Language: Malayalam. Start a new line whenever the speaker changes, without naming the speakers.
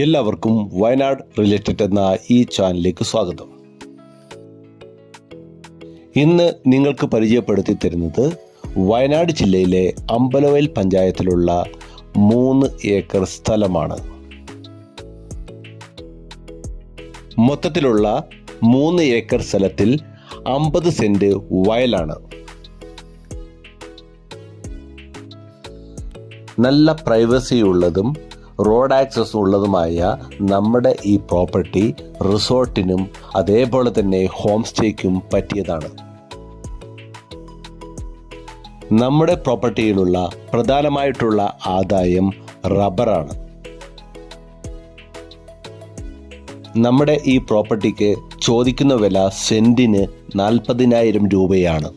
എല്ലാവർക്കും വയനാട് റിലേറ്റഡ് എന്ന ഈ ചാനലിലേക്ക് സ്വാഗതം. ഇന്ന് നിങ്ങൾക്ക് പരിചയപ്പെടുത്തി തരുന്നത് വയനാട് ജില്ലയിലെ അമ്പലവയൽ പഞ്ചായത്തിലുള്ള 3 ഏക്കർ സ്ഥലമാണ്. മൊത്തത്തിലുള്ള 3 ഏക്കർ സ്ഥലത്തിൽ 50 സെന്റ് വയലാണ്. നല്ല പ്രൈവസി ഉള്ളതും റോഡ് ആക്സസ് ഉള്ളതുമായ നമ്മുടെ ഈ പ്രോപ്പർട്ടി റിസോർട്ടിനും അതേപോലെ തന്നെ ഹോം സ്റ്റേക്കും പറ്റിയതാണ്. നമ്മുടെ പ്രോപ്പർട്ടിയിലുള്ള പ്രധാനമായിട്ടുള്ള ആദായം റബ്ബറാണ്. നമ്മുടെ ഈ പ്രോപ്പർട്ടിക്ക് ചോദിക്കുന്ന വില സെന്റിന് 40,000 രൂപയാണ്.